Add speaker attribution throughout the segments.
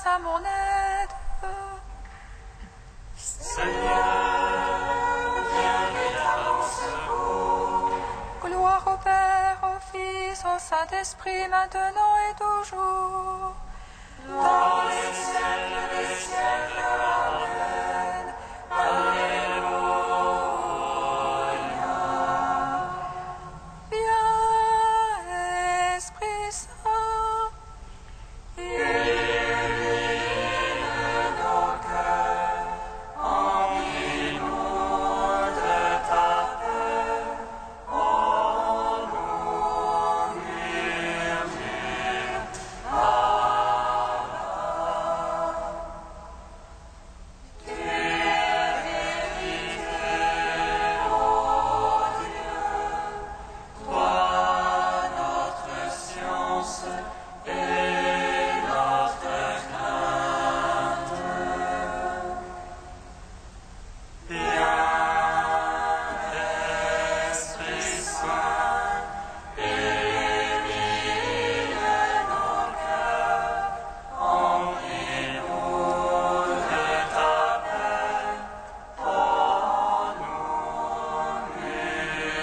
Speaker 1: à mon aide.
Speaker 2: Seigneur, viens vite à mon secours.
Speaker 1: Gloire au Père, au Fils, au Saint-Esprit, maintenant et toujours.
Speaker 2: Dans les siècles des siècles. Amen. Alléluia.
Speaker 1: Viens, Esprit Saint,
Speaker 2: Illumine nos cœurs, emplis-nous de ta paix. En nous murmure Tu es vérité, ô Dieu, toi notre science et notre crainte. Viens, Esprit Saint, illumine nos cœurs, emplis-nous de ta paix. En nous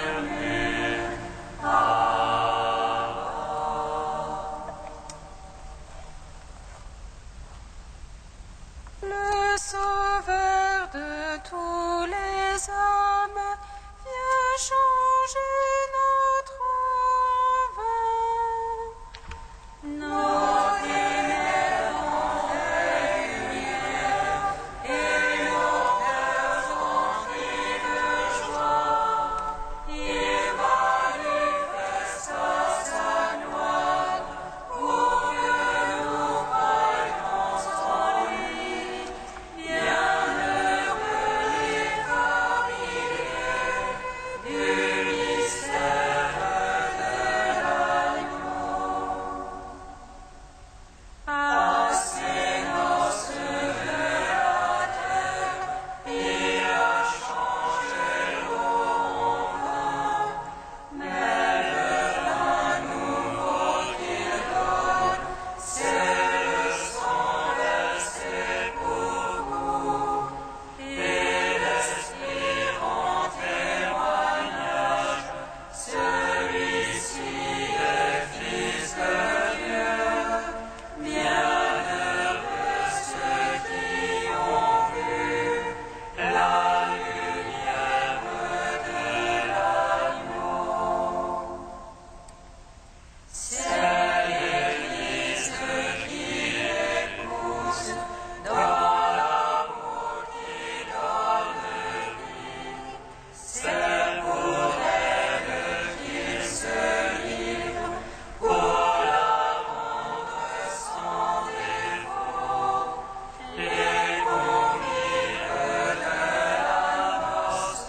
Speaker 2: murmure
Speaker 1: le Sauveur de tous les hommes, viens changer notre vin.
Speaker 2: Nos ténèbres ont fait lumière et nos cœurs remplis de joie. Il manifeste sa gloire pour que nous croyions en lui. Bienheureux les familiers du mystère de l'agneau. À ces noces de la terre, il a changé l'eau en vin, mais le vin nouveau qu'il donne, c'est le sang versé pour vous. Et l'Esprit rend témoignage, celui-ci est Fils de Dieu. Bienheureux ceux qui ont vu la lumière de l'agneau. C'est l'Église qui épouse dans l'amour qui donne vie. C'est pour elle qu'il se livre pour la rendre sans défaut. Les convives de la noce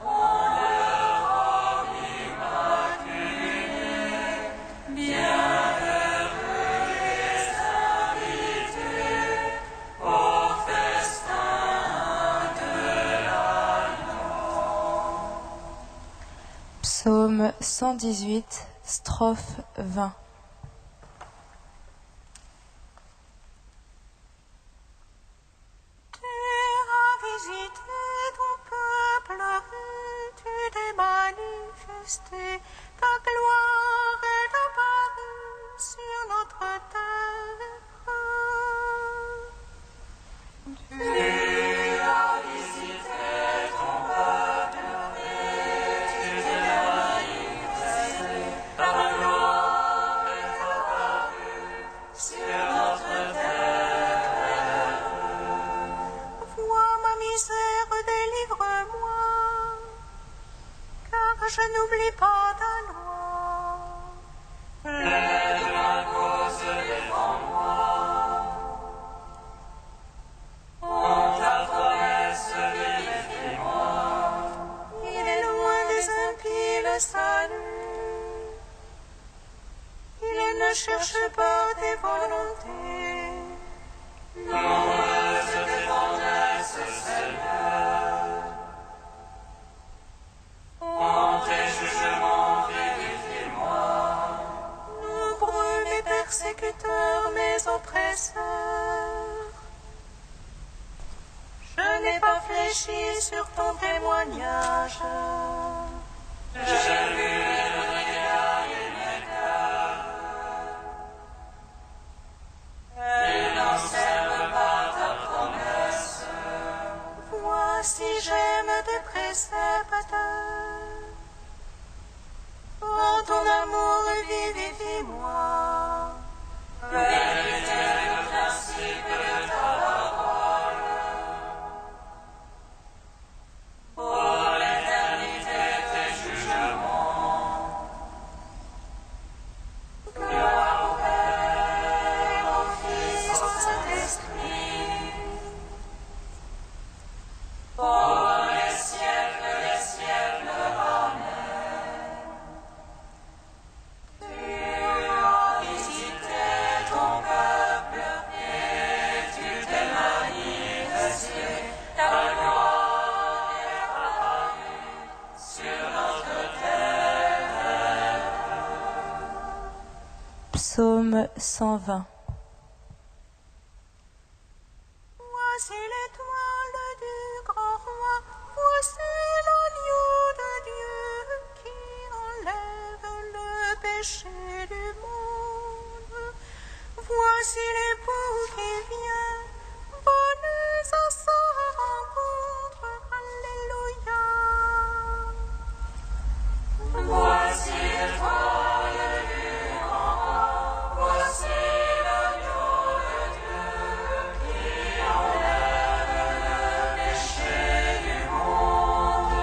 Speaker 2: ont leur robe immaculée. Bienheureux les invités au festin de l'agneau.
Speaker 1: Psaume 118, strophe 20.
Speaker 3: Tu as visité ton peuple, tu t'es manifesté, ta gloire est apparue sur notre terre.
Speaker 2: Tu as visité ton peuple et tu t'es manifesté, ta gloire est apparue sur notre terre.
Speaker 3: Vois ma misère, délivre-moi, car je n'oublie pas ta loi.
Speaker 2: Plaide ma cause, défends-moi. En ta promesse, vérifie-moi.
Speaker 3: Il est loin des impies le salut, ils ne cherchent pas tes volontés.
Speaker 2: Nombreuse tes promesses, Seigneur. En tes jugements
Speaker 3: réfléchis sur ton témoignage.
Speaker 2: J'ai vu le regard et mes cœurs. Il n'observe pas ta promesse.
Speaker 3: Voici, j'aime tes préceptes. En ton amour, vivifie-moi.
Speaker 2: Vérité le principe de ta parole. Pour l'éternité, tes jugements.
Speaker 3: Gloire au Père, au Fils, au Saint-Esprit.
Speaker 2: Pour les siècles des siècles. Amen. Tu as visité ton peuple et tu t'es manifesté. Ta gloire est apparue sur notre terre.
Speaker 1: Psaume 120.
Speaker 3: Voici l'étoile du grand roi, voici l'agneau de Dieu qui enlève le péché du monde. Voici l'époux qui vient, venez à sa rencontre, alléluia.
Speaker 2: Voici l'étoile du grand roi, voici l'agneau de Dieu qui enlève le péché du monde.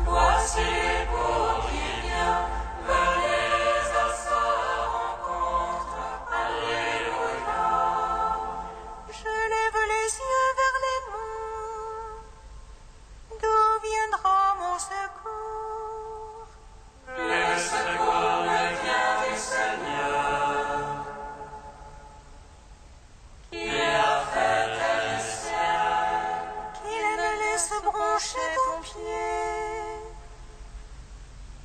Speaker 2: Voici l'époux qui vient, venez à sa rencontre, alléluia.
Speaker 3: Je lève les yeux vers les monts, d'où viendra mon secours?
Speaker 2: Le secours me vient du Seigneur, qui a fait tel ciel.
Speaker 3: Qu'il ne laisse broncher ton pied,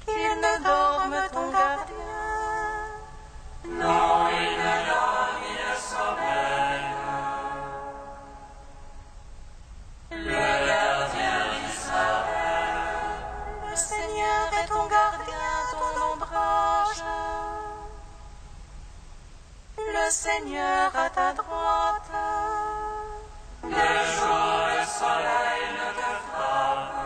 Speaker 3: qu'il ne dorme ton gardien.
Speaker 2: Non, il ne dort ni ne sommeille. Le gardien d'Israël,
Speaker 3: Le Seigneur est ton gardien, ton ombrage. Le Seigneur à ta droite.
Speaker 2: le jour le soleil ne te frappe,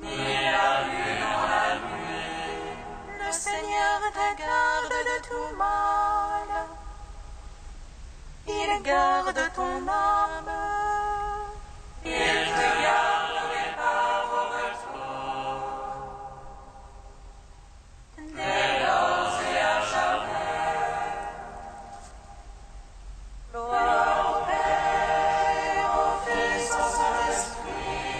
Speaker 2: ni la lune en la nuit.
Speaker 3: Le Seigneur te garde de tout mal. Il garde ton âme.
Speaker 2: Il te garde au départ au retour, dès lors et à jamais.
Speaker 3: Gloire au Père, au Fils, au Saint-Esprit.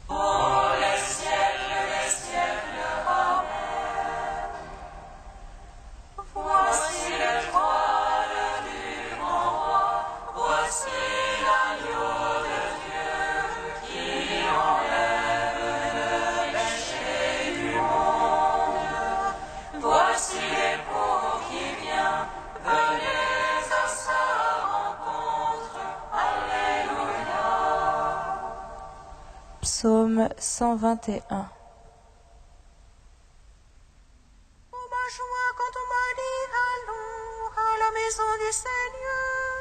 Speaker 2: Pour les siècles des siècles. Amen. Voici l'étoile du grand roi, voici l'agneau de Dieu qui enlève le péché du monde. Voici l'époux qui vient, venez à sa rencontre. Alléluia.
Speaker 1: Psaume 121.
Speaker 3: Oh ma joie quand on m'a dit allons à la maison du Seigneur.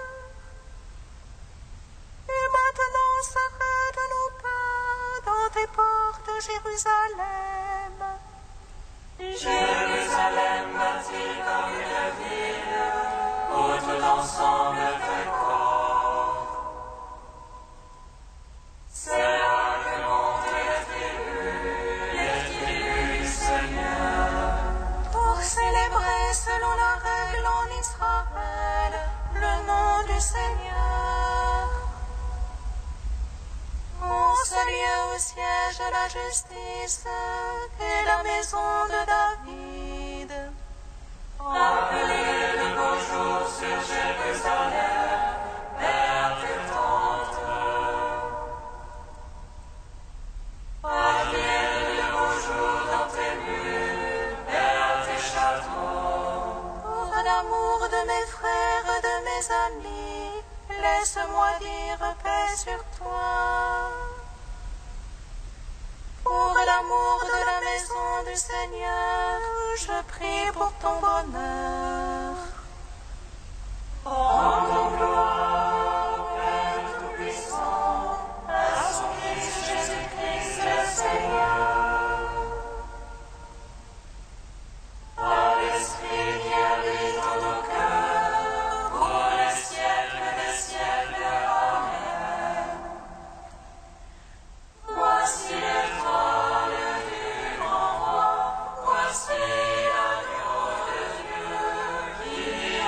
Speaker 3: Et maintenant s'arrêtent nos pas dans tes portes, Jérusalem.
Speaker 2: Jérusalem bâtie comme une ville, où tout ensemble fait corps. C'est là que montent les tribus du Seigneur.
Speaker 3: Pour célébrer selon la règle en Israël le nom du Seigneur. En ce lieu au siège de la justice et la maison de David.
Speaker 2: Appelez de beaux jours sur Jérusalem, vers tes tentes. Appelez de beaux jours dans tes murs, vers tes châteaux.
Speaker 3: Pour l'amour de mes frères, de mes mes amis, laisse-moi dire paix sur toi. Pour l'amour de la maison du Seigneur, je prie pour ton bonheur.
Speaker 2: Rendons gloire au Père Tout-Puissant, à son Fils Jésus-Christ le Seigneur. Par l'Esprit qui habite en nos cœurs, pour les siècles des siècles. Amen. Voici l'étoile du grand roi, voici l'agneau de Dieu qui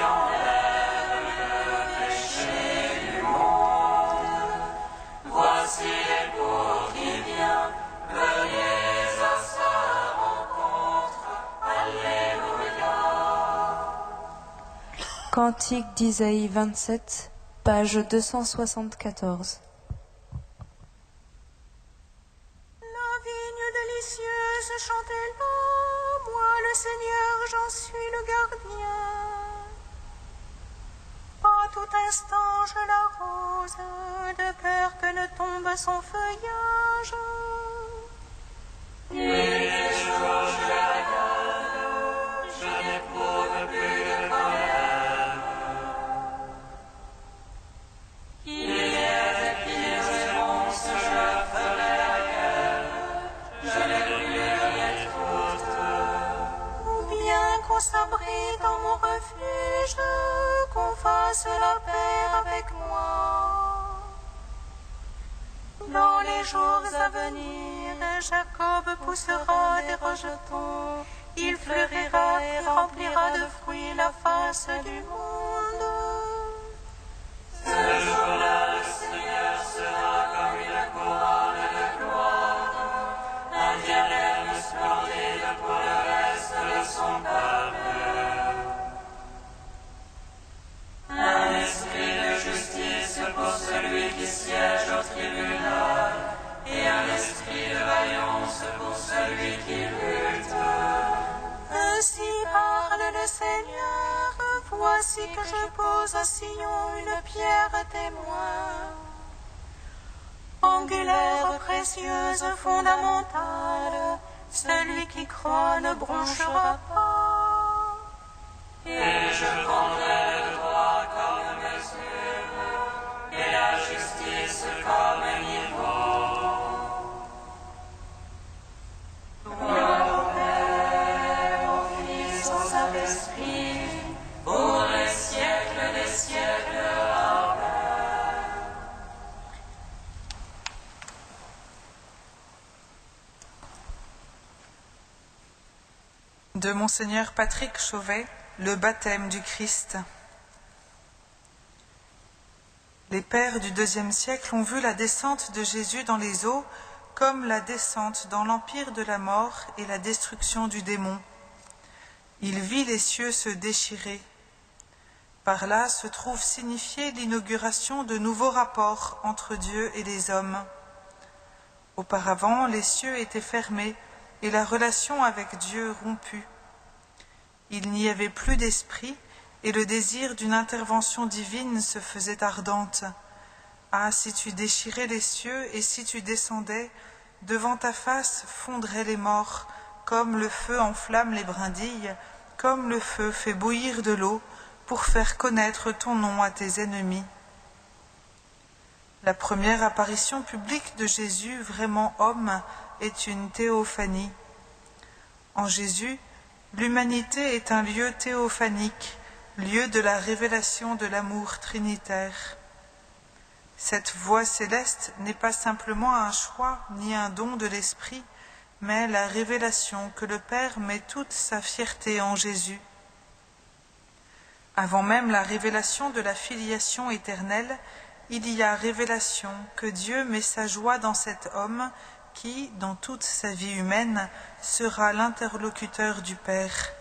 Speaker 2: enlève le péché du monde. Voici l'époux qui vient, venez à sa rencontre. Alléluia.
Speaker 4: Cantique d'Isaïe 27, page 274.
Speaker 3: La vigne délicieuse, chantez-la, moi le Seigneur, j'en suis le gardien. À tout instant je l'arrose, de peur que ne tombe son feuillage.
Speaker 2: Nuit et jour je la garde, je n'éprouve plus de colère. Il y a des pires et ronces, je leur ferai la guerre, je les brûlerai toutes.
Speaker 3: Ou bien qu'on s'abrite dans mon refuge, qu'on fasse la paix avec moi. Dans les jours à venir, Jacob poussera des rejetons, il fleurira et remplira de fruits la face du monde.
Speaker 2: Ce jour-là, le Seigneur sera comme une couronne de gloire, un diadème splendide pour le reste de son peuple. Un esprit de justice pour celui qui siège au tribunal, et un esprit de vaillance pour celui qui lutte.
Speaker 3: Ainsi parle le Seigneur, voici que je pose à Sion une pierre témoin. Angulaire, précieuse, fondamentale, celui qui croit ne bronchera pas.
Speaker 2: Et je prendrai le droit comme mesure, et la justice comme niveau. Gloire au Père, au Fils, au Saint-Esprit, pour les siècles des siècles. Amen.
Speaker 5: De Monseigneur Patrick Chauvet, le baptême du Christ. Les pères du IIe siècle ont vu la descente de Jésus dans les eaux comme la descente dans l'empire de la mort et la destruction du démon. Il vit les cieux se déchirer. Par là se trouve signifiée l'inauguration de nouveaux rapports entre Dieu et les hommes. Auparavant, les cieux étaient fermés et la relation avec Dieu rompue. Il n'y avait plus d'esprit et le désir d'une intervention divine se faisait ardente. Ah, si tu déchirais les cieux et si tu descendais, devant ta face fondraient les morts, comme le feu enflamme les brindilles, comme le feu fait bouillir de l'eau pour faire connaître ton nom à tes ennemis. La première apparition publique de Jésus, vraiment homme, est une théophanie. En Jésus, l'humanité est un lieu théophanique, lieu de la révélation de l'amour trinitaire. Cette voie céleste n'est pas simplement un choix ni un don de l'Esprit, mais la révélation que le Père met toute sa fierté en Jésus. Avant même la révélation de la filiation éternelle, il y a révélation que Dieu met sa joie dans cet homme qui, dans toute sa vie humaine, sera l'interlocuteur du Père.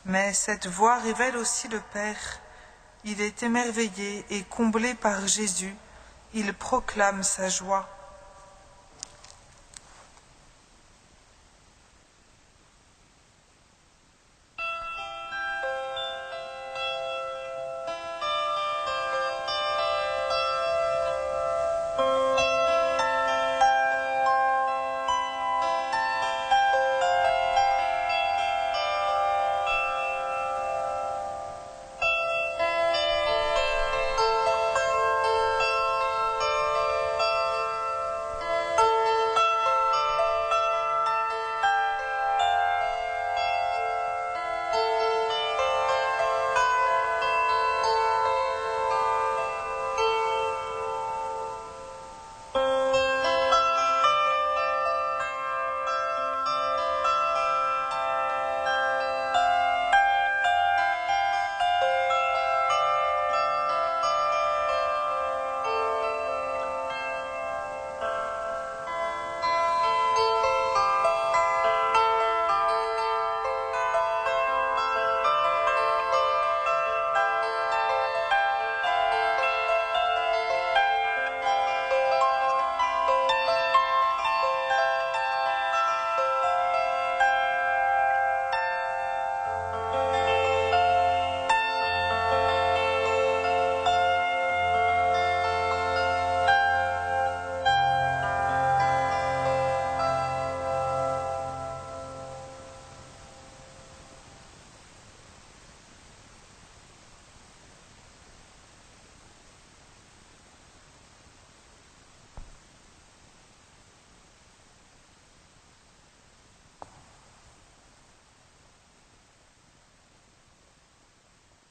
Speaker 5: Mais cette voix révèle aussi le Père. Il est émerveillé et comblé par Jésus. Il proclame sa joie.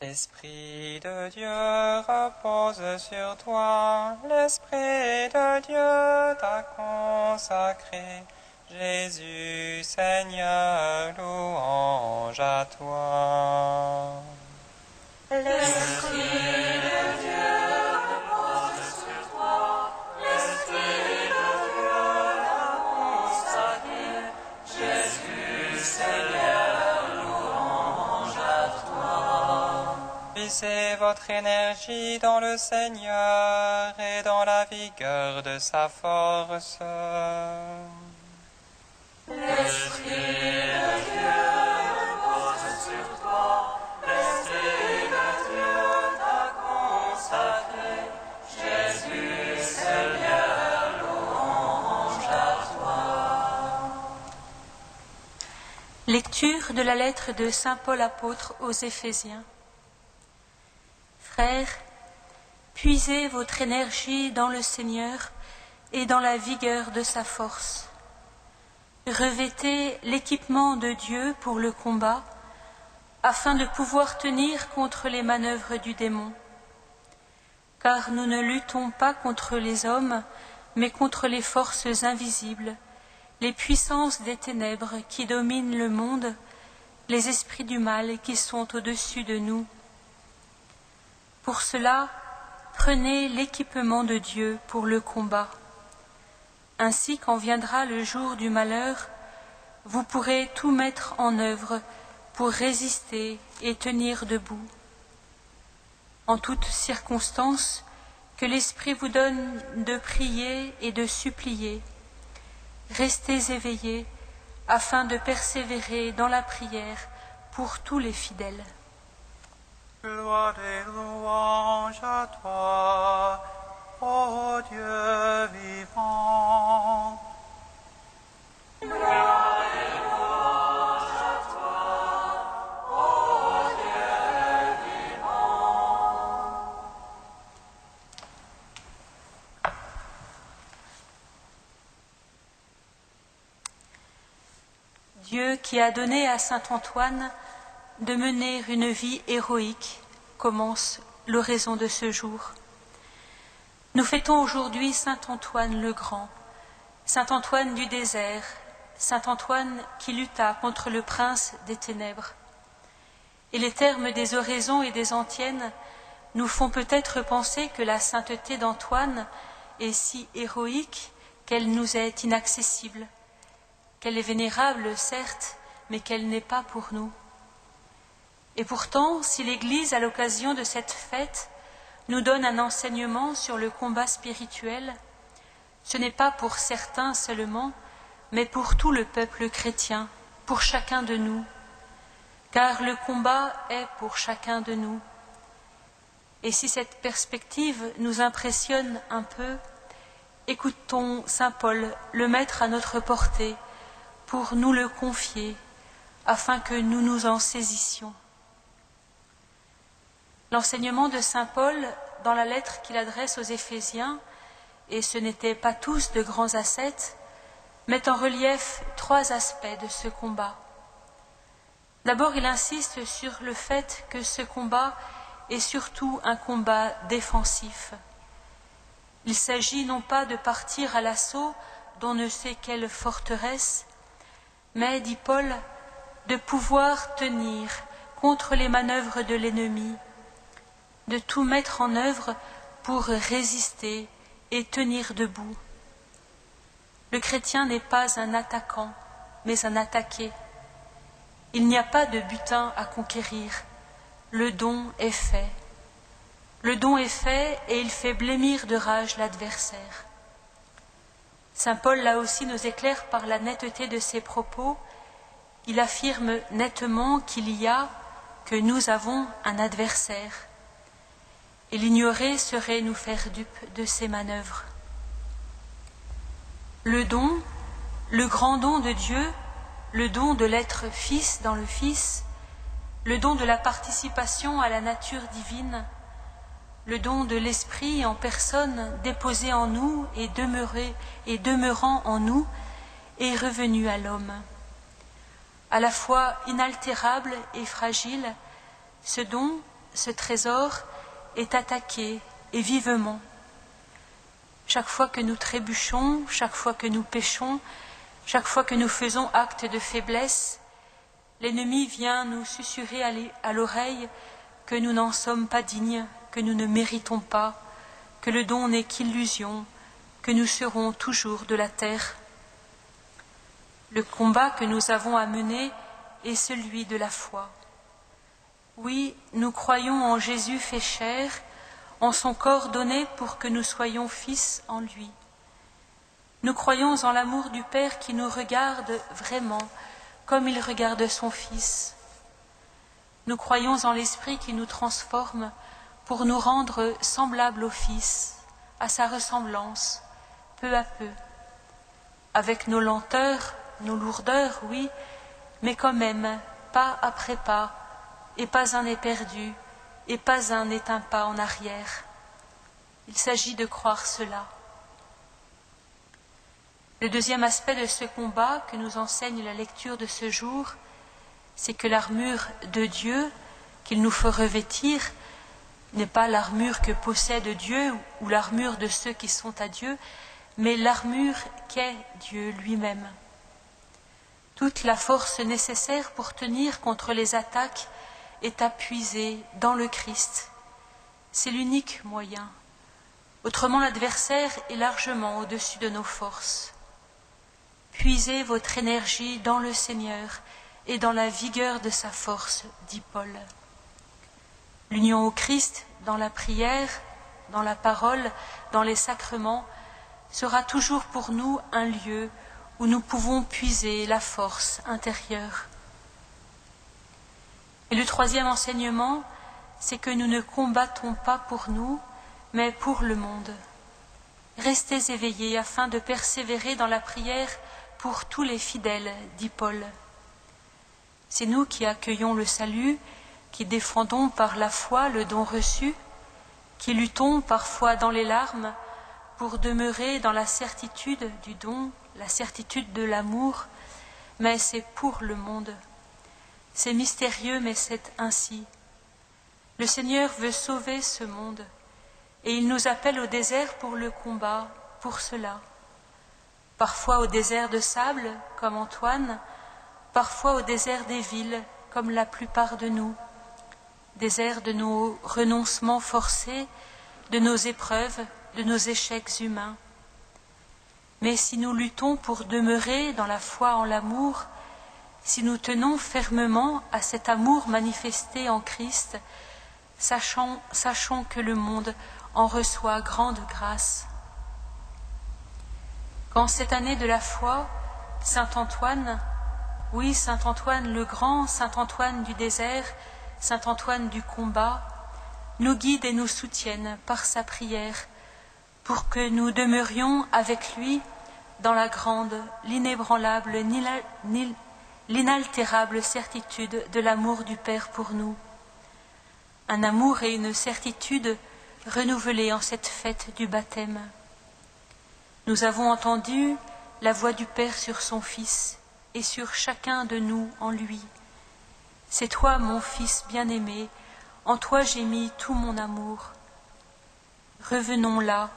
Speaker 6: L'Esprit de Dieu repose sur toi, l'Esprit de Dieu t'a consacré. Jésus, Seigneur, louange à toi.
Speaker 3: L'Esprit de Dieu repose sur toi, l'Esprit de Dieu t'a consacré. Jésus, Seigneur, louange à toi.
Speaker 6: Puisez votre énergie dans le Seigneur et dans la vigueur de sa force.
Speaker 3: L'Esprit de Dieu repose sur toi, l'Esprit de Dieu t'a consacré. Jésus, Seigneur, louange à toi.
Speaker 7: Lecture de la lettre de saint Paul apôtre aux Éphésiens. Frères, puisez votre énergie dans le Seigneur et dans la vigueur de sa force. Revêtez l'équipement de Dieu pour le combat, afin de pouvoir tenir contre les manœuvres du démon. Car nous ne luttons pas contre les hommes, mais contre les forces invisibles, les puissances des ténèbres qui dominent le monde, les esprits du mal qui sont au-dessus de nous. Pour cela, prenez l'équipement de Dieu pour le combat. Ainsi, quand viendra le jour du malheur, vous pourrez tout mettre en œuvre pour résister et tenir debout. En toutes circonstances, que l'Esprit vous donne de prier et de supplier. Restez éveillés afin de persévérer dans la prière pour tous les fidèles.
Speaker 8: Gloire et louange à toi, ô Dieu vivant.
Speaker 3: Gloire et louange à toi, ô Dieu vivant.
Speaker 7: Dieu qui a donné à saint Antoine de mener une vie héroïque commence l'oraison de ce jour. Nous fêtons aujourd'hui saint Antoine le Grand, saint Antoine du désert, saint Antoine qui lutta contre le prince des ténèbres. Et les termes des oraisons et des antiennes nous font peut-être penser que la sainteté d'Antoine est si héroïque qu'elle nous est inaccessible, qu'elle est vénérable, certes, mais qu'elle n'est pas pour nous. Et pourtant, si l'Église, à l'occasion de cette fête, nous donne un enseignement sur le combat spirituel, ce n'est pas pour certains seulement, mais pour tout le peuple chrétien, pour chacun de nous, car le combat est pour chacun de nous. Et si cette perspective nous impressionne un peu, écoutons saint Paul le mettre à notre portée pour nous le confier, afin que nous nous en saisissions. L'enseignement de saint Paul, dans la lettre qu'il adresse aux Éphésiens, et ce n'étaient pas tous de grands ascètes, met en relief 3 aspects de ce combat. D'abord, il insiste sur le fait que ce combat est surtout un combat défensif. Il s'agit non pas de partir à l'assaut d'on ne sait quelle forteresse, mais, dit Paul, de pouvoir tenir contre les manœuvres de l'ennemi, de tout mettre en œuvre pour résister et tenir debout. Le chrétien n'est pas un attaquant, mais un attaqué. Il n'y a pas de butin à conquérir. Le don est fait. Le don est fait et il fait blêmir de rage l'adversaire. Saint Paul, là aussi, nous éclaire par la netteté de ses propos. Il affirme nettement que nous avons un adversaire. Et l'ignorer serait nous faire dupes de ses manœuvres. Le don, le grand don de Dieu, le don de l'être Fils dans le Fils, le don de la participation à la nature divine, le don de l'Esprit en personne déposé en nous et demeurant en nous, est revenu à l'homme. À la fois inaltérable et fragile, ce don, ce trésor est attaqué et vivement. Chaque fois que nous trébuchons, chaque fois que nous péchons, chaque fois que nous faisons acte de faiblesse, l'ennemi vient nous susurrer à l'oreille que nous n'en sommes pas dignes, que nous ne méritons pas, que le don n'est qu'illusion, que nous serons toujours de la terre. Le combat que nous avons à mener est celui de la foi. Oui, nous croyons en Jésus fait chair, en son corps donné pour que nous soyons fils en lui. Nous croyons en l'amour du Père qui nous regarde vraiment comme il regarde son Fils. Nous croyons en l'Esprit qui nous transforme pour nous rendre semblables au Fils, à sa ressemblance, peu à peu, avec nos lenteurs, nos lourdeurs, oui, mais quand même, pas après pas, et pas un n'est perdu, et pas un n'est un pas en arrière. Il s'agit de croire cela. Le deuxième aspect de ce combat que nous enseigne la lecture de ce jour, c'est que l'armure de Dieu qu'il nous faut revêtir n'est pas l'armure que possède Dieu ou l'armure de ceux qui sont à Dieu, mais l'armure qu'est Dieu lui-même. Toute la force nécessaire pour tenir contre les attaques est à puiser dans le Christ. C'est l'unique moyen. Autrement, l'adversaire est largement au-dessus de nos forces. Puisez votre énergie dans le Seigneur et dans la vigueur de sa force, dit Paul. L'union au Christ, dans la prière, dans la parole, dans les sacrements, sera toujours pour nous un lieu où nous pouvons puiser la force intérieure. Et le troisième enseignement, c'est que nous ne combattons pas pour nous, mais pour le monde. Restez éveillés afin de persévérer dans la prière pour tous les fidèles, dit Paul. C'est nous qui accueillons le salut, qui défendons par la foi le don reçu, qui luttons parfois dans les larmes pour demeurer dans la certitude du don, la certitude de l'amour, mais c'est pour le monde. C'est mystérieux, mais c'est ainsi. Le Seigneur veut sauver ce monde, et il nous appelle au désert pour le combat, pour cela. Parfois au désert de sable, comme Antoine, parfois au désert des villes, comme la plupart de nous, désert de nos renoncements forcés, de nos épreuves, de nos échecs humains. Mais si nous luttons pour demeurer dans la foi en l'amour, si nous tenons fermement à cet amour manifesté en Christ, sachons que le monde en reçoit grande grâce. Quand cette année de la foi, Saint Antoine, oui, Saint Antoine le grand, Saint Antoine du désert, Saint Antoine du combat, nous guide et nous soutienne par sa prière, pour que nous demeurions avec lui dans la grande, l'inébranlable, l'inaltérable certitude de l'amour du Père pour nous. Un amour et une certitude renouvelés en cette fête du baptême. Nous avons entendu la voix du Père sur son Fils et sur chacun de nous en lui. C'est toi, mon Fils bien-aimé, en toi j'ai mis tout mon amour. Revenons là,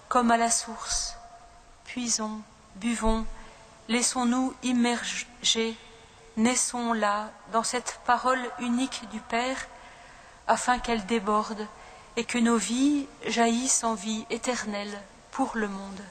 Speaker 7: comme à la source, puisons, buvons, laissons-nous immerger, naissons là, dans cette parole unique du Père, afin qu'elle déborde et que nos vies jaillissent en vie éternelle pour le monde.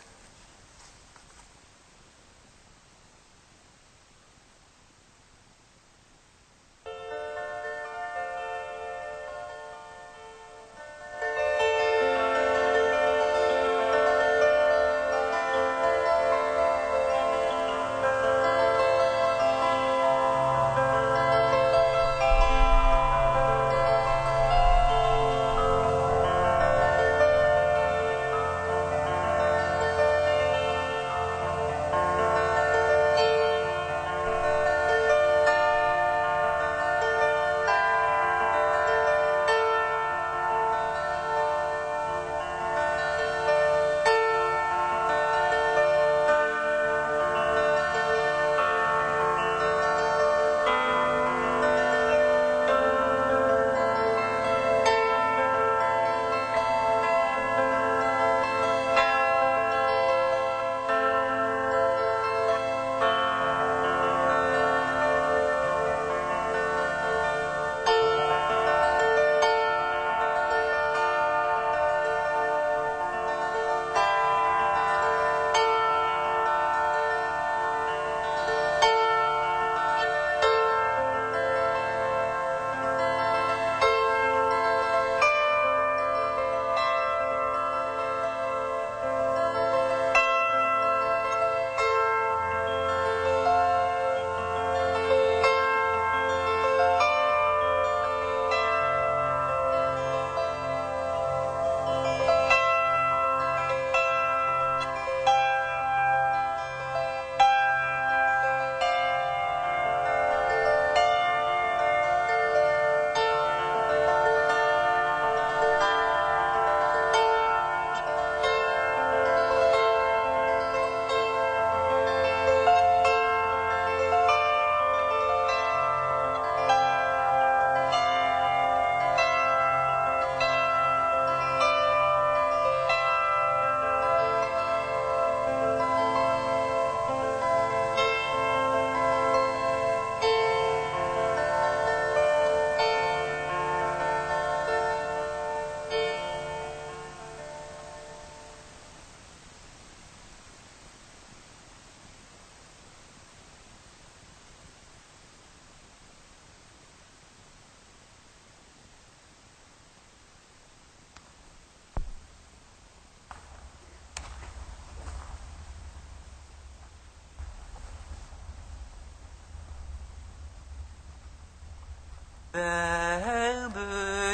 Speaker 9: Verbe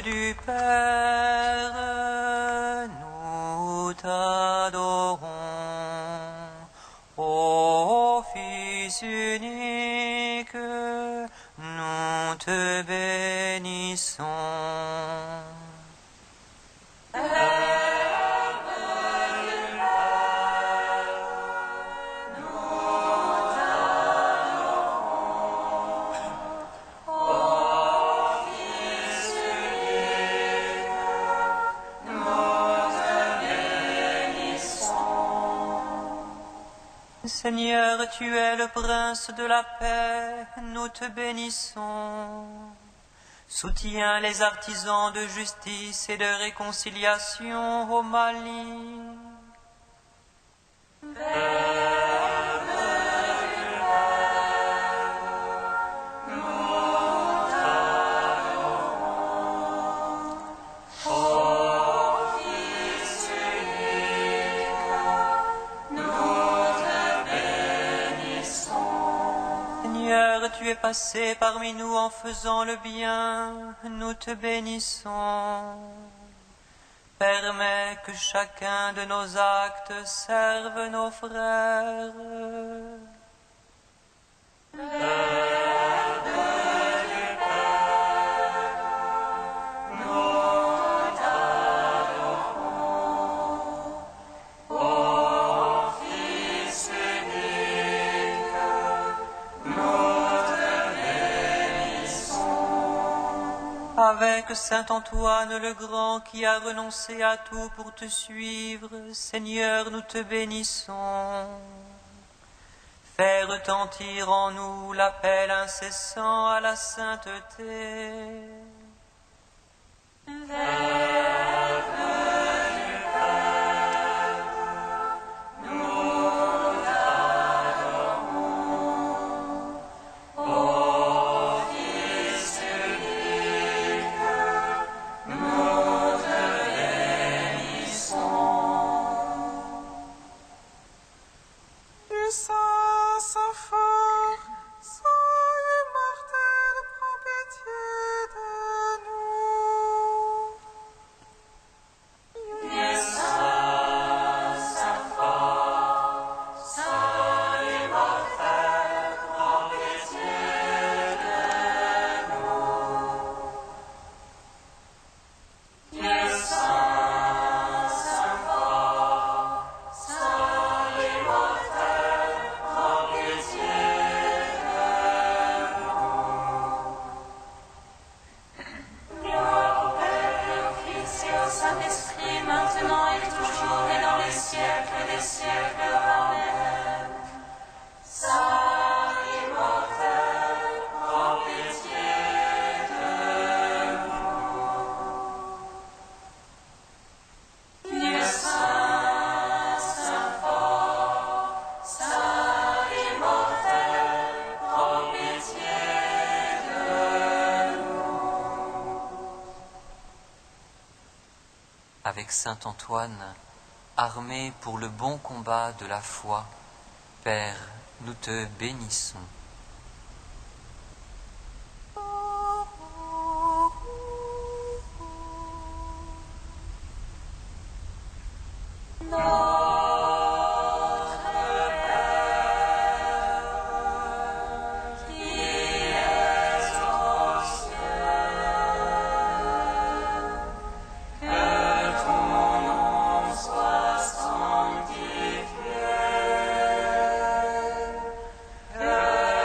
Speaker 9: du Père, nous t'adorons. Ô Fils unique, nous te bénissons. Seigneur, tu es le prince de la paix, nous te bénissons. Soutiens les artisans de justice et de réconciliation au Mali. Tu es passé parmi nous en faisant le bien, nous te bénissons. Permets que chacun de nos actes serve nos frères. Avec saint Antoine le Grand qui a renoncé à tout pour te suivre, Seigneur, nous te bénissons. Fais retentir en nous l'appel incessant à la sainteté. Avec saint Antoine, armé pour le bon combat de la foi, Père, nous te bénissons.
Speaker 2: Que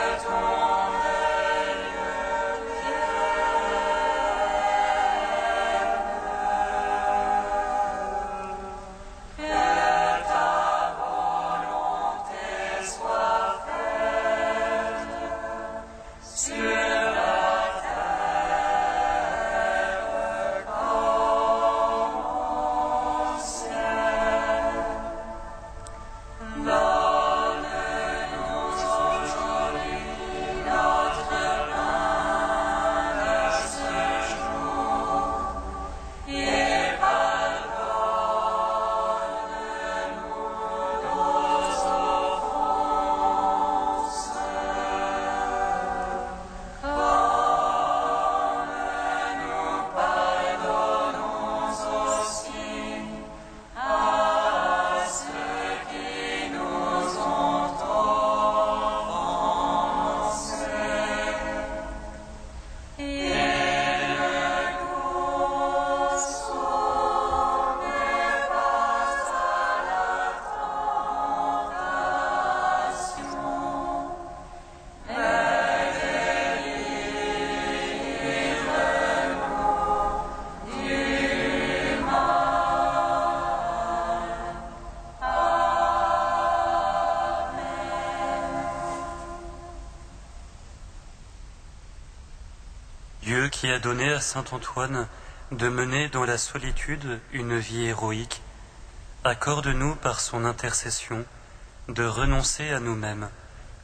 Speaker 10: Dieu qui a donné à saint Antoine de mener dans la solitude une vie héroïque, accorde-nous par son intercession de renoncer à nous-mêmes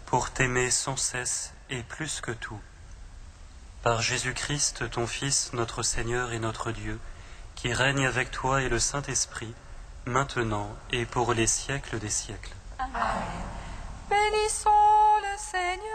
Speaker 10: pour t'aimer sans cesse et plus que tout. Par Jésus-Christ, ton Fils, notre Seigneur et notre Dieu, qui règne avec toi et le Saint-Esprit, maintenant et pour les siècles des siècles.
Speaker 1: Amen. Bénissons le Seigneur.